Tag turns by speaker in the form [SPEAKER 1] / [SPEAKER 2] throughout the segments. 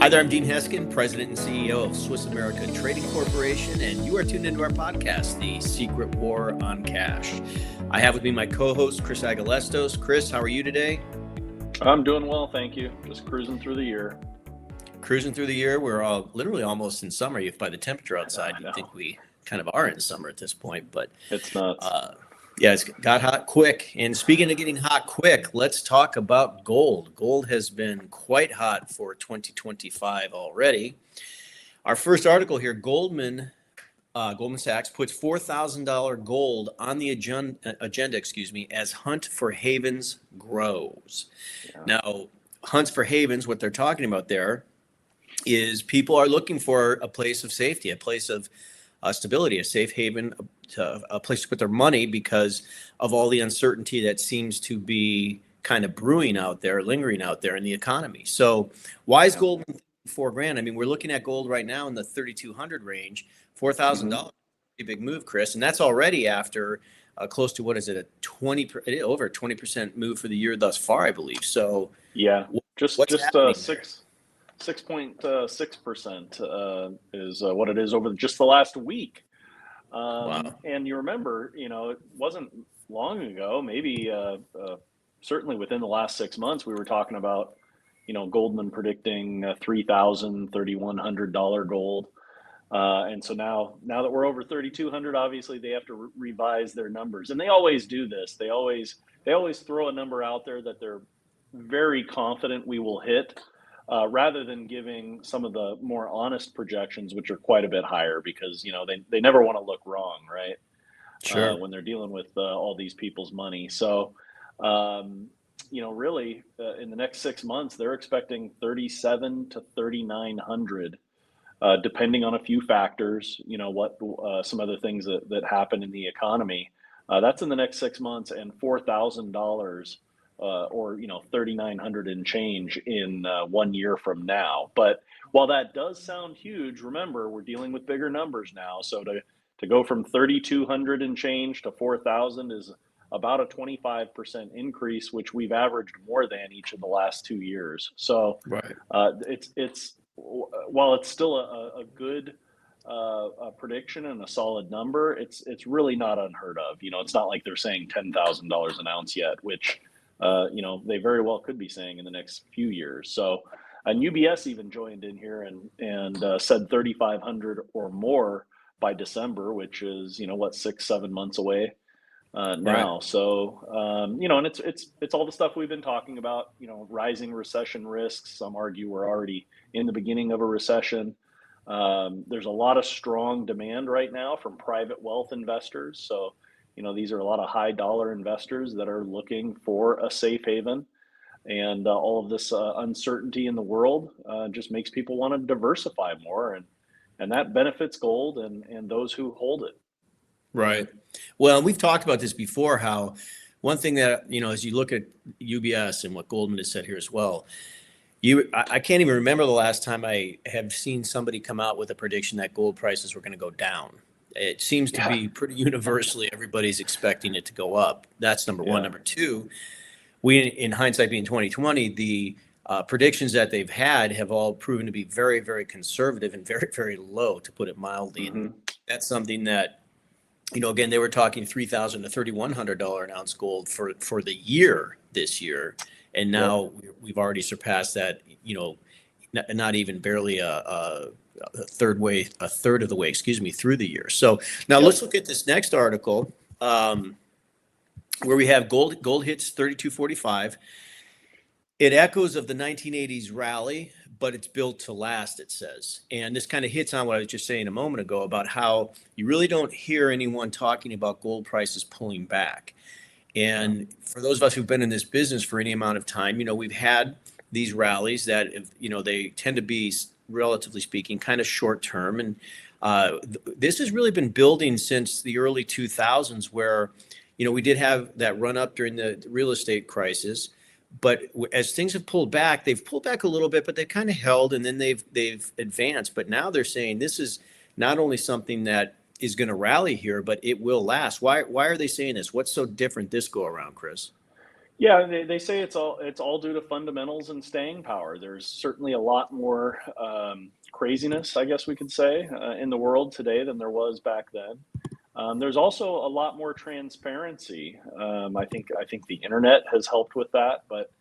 [SPEAKER 1] Hi there, I'm Dean Heskin, President and CEO of Swiss America Trading Corporation, and you are tuned into our podcast, The Secret War on Cash. I have with me my co-host, Chris Agelastos. Chris, how are you today?
[SPEAKER 2] I'm doing well, thank you. Just cruising through the year.
[SPEAKER 1] Cruising through the year. We're all literally almost in summer. If by the temperature outside,
[SPEAKER 2] I
[SPEAKER 1] you'd
[SPEAKER 2] know.
[SPEAKER 1] think we kind of are in summer at this point, but
[SPEAKER 2] It's nuts.
[SPEAKER 1] yeah, it's got hot quick. And speaking of getting hot quick, let's talk about gold. Gold has been quite hot for 2025 already. Our first article here, Goldman Sachs puts $4,000 gold on the agenda, as hunt for havens grows.
[SPEAKER 2] Yeah.
[SPEAKER 1] Now, hunts for havens, what they're talking about there is people are looking for a place of safety, a place of stability, a safe haven, a place to put their money because of all the uncertainty that seems to be kind of brewing out there, lingering out there in the economy. So why is gold $4,000? I mean, we're looking at gold right now in the 3,200 range, $4,000, a big move, Chris, and that's already after close to over a 20% move for the year thus far, I believe. So
[SPEAKER 2] yeah, just
[SPEAKER 1] what's happening
[SPEAKER 2] 6.6% is what it is over just the last week.
[SPEAKER 1] Wow.
[SPEAKER 2] And you remember, it wasn't long ago, maybe certainly within the last 6 months, we were talking about, Goldman predicting $3,000, $3,100 gold. And so now that we're over 3,200, obviously they have to revise their numbers, and they always do this. They always throw a number out there that they're very confident we will hit, rather than giving some of the more honest projections, which are quite a bit higher because they never want to look wrong, right?
[SPEAKER 1] Sure.
[SPEAKER 2] When they're dealing with all these people's money. So, really, in the next 6 months, they're expecting 37 to 3,900. Depending on a few factors, what some other things that happen in the economy. That's in the next 6 months, and $4,000, or 3,900 and change in 1 year from now. But while that does sound huge, remember we're dealing with bigger numbers now. So to go from 3,200 and change to 4,000 is about a 25% increase, which we've averaged more than each of the last 2 years. So
[SPEAKER 1] Right.
[SPEAKER 2] it's while it's still a good prediction and a solid number, it's really not unheard of. It's not like they're saying $10,000 an ounce yet, which they very well could be saying in the next few years. So, and UBS even joined in here and said 3,500 or more by December, which is 6-7 months away now.
[SPEAKER 1] Right.
[SPEAKER 2] So and it's all the stuff we've been talking about. Rising recession risks. Some argue we're already in the beginning of a recession. There's a lot of strong demand right now from private wealth investors. So these are a lot of high dollar investors that are looking for a safe haven, and all of this uncertainty in the world just makes people want to diversify more, and that benefits gold and those who hold it.
[SPEAKER 1] Right. Well, we've talked about this before, how one thing that, as you look at UBS and what Goldman has said here as well, I can't even remember the last time I have seen somebody come out with a prediction that gold prices were going to go down. It seems to be pretty universally, everybody's expecting it to go up. That's number one. Number two, in hindsight being 2020, the predictions that they've had have all proven to be very, very conservative and very, very low, to put it mildly. And that's something that, again, they were talking $3,000 to $3,100 an ounce gold for the year this year, and now we've already surpassed that. Not even barely a third of the way, through the year. So now let's look at this next article, where we have gold hits 32.45. It echoes of the 1980s rally, but it's built to last, it says. And this kind of hits on what I was just saying a moment ago about how you really don't hear anyone talking about gold prices pulling back. And for those of us who've been in this business for any amount of time, we've had these rallies that, they tend to be, relatively speaking, kind of short term. And this has really been building since the early 2000s, where, we did have that run up during the real estate crisis. But as things have pulled back, they've pulled back a little bit, but they've kind of held, and then they've advanced. But now they're saying this is not only something that is going to rally here, but it will last. Why are they saying this? What's so different this go around, Chris?
[SPEAKER 2] Yeah, they say it's all due to fundamentals and staying power. There's certainly a lot more craziness, I guess we could say, in the world today than there was back then. There's also a lot more transparency. I think the internet has helped with that, but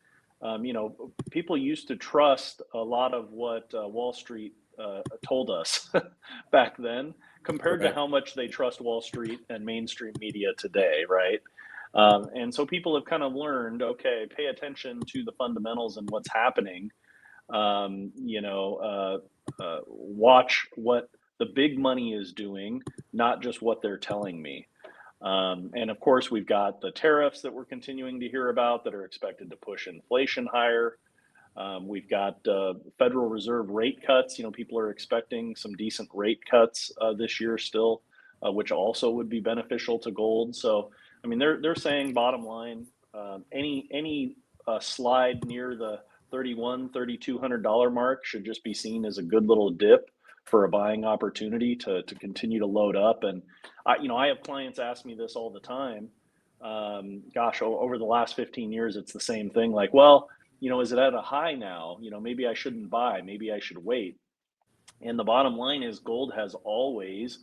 [SPEAKER 2] people used to trust a lot of what Wall Street told us back then, compared to
[SPEAKER 1] Correct.
[SPEAKER 2] how much they trust Wall Street and mainstream media today, right? And so people have kind of learned, okay, pay attention to the fundamentals and what's happening. Watch what the big money is doing, not just what they're telling me. And of course, we've got the tariffs that we're continuing to hear about that are expected to push inflation higher. We've got Federal Reserve rate cuts. People are expecting some decent rate cuts this year still, which also would be beneficial to gold. So, I mean, they're saying bottom line, any slide near the $3,200 mark should just be seen as a good little dip for a buying opportunity to continue to load up. And I have clients ask me this all the time. Over the last 15 years, it's the same thing. Like, well, is it at a high now? Maybe I shouldn't buy. Maybe I should wait. And the bottom line is gold has always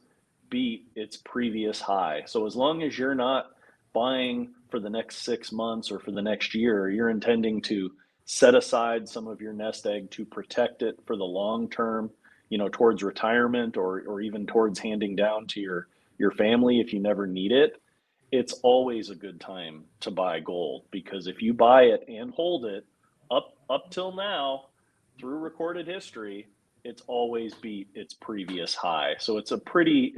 [SPEAKER 2] beat its previous high. So as long as you're not buying for the next 6 months or for the next year, you're intending to set aside some of your nest egg to protect it for the long term, towards retirement or even towards handing down to your family if you never need it. It's always a good time to buy gold, because if you buy it and hold it up till now through recorded history, it's always beat its previous high. So it's a pretty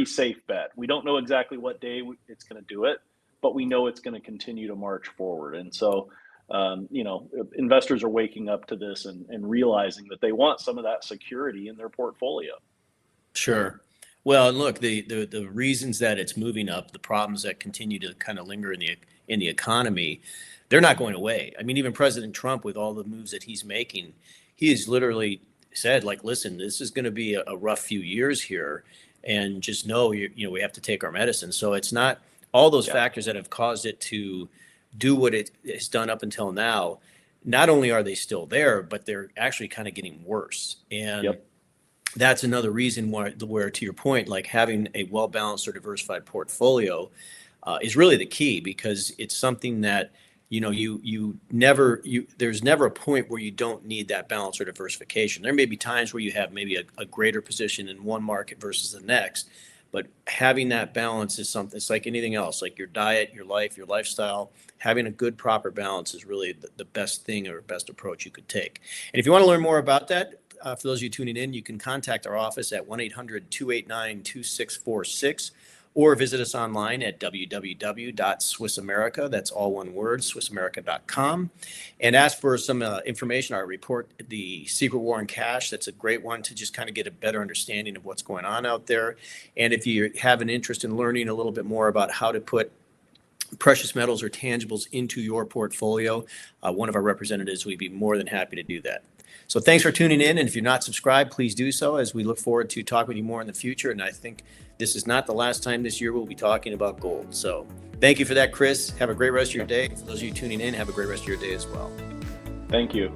[SPEAKER 2] safe bet. We don't know exactly what day it's going to do it, but we know it's going to continue to march forward. And so, investors are waking up to this and realizing that they want some of that security in their portfolio.
[SPEAKER 1] Sure. Well, and look, the reasons that it's moving up, the problems that continue to kind of linger in the economy, they're not going away. I mean, even President Trump, with all the moves that he's making, he has literally said, like, listen, this is going to be a rough few years here, and just know we have to take our medicine. So it's not all those
[SPEAKER 2] Yeah.
[SPEAKER 1] factors that have caused it to do what it has done up until now. Not only are they still there, but they're actually kind of getting worse. And
[SPEAKER 2] Yep.
[SPEAKER 1] that's another reason where, to your point, like having a well-balanced or diversified portfolio is really the key, because it's something that there's never a point where you don't need that balance or diversification. There may be times where you have maybe a greater position in one market versus the next, but having that balance is something. It's like anything else, like your diet, your life, your lifestyle. Having a good, proper balance is really the best thing or best approach you could take. And if you want to learn more about that, for those of you tuning in, you can contact our office at 1-800-289-2646, or visit us online at www.swissamerica, that's all one word, swissamerica.com, and ask for some information. Our report, The Secret War in Cash, that's a great one to just kind of get a better understanding of what's going on out there. And if you have an interest in learning a little bit more about how to put precious metals or tangibles into your portfolio, one of our representatives would be more than happy to do that. So thanks for tuning in. And if you're not subscribed, please do so, as we look forward to talking with you more in the future. And I think this is not the last time this year we'll be talking about gold. So thank you for that, Chris. Have a great rest of your day. For those of you tuning in, have a great rest of your day as well.
[SPEAKER 2] Thank you.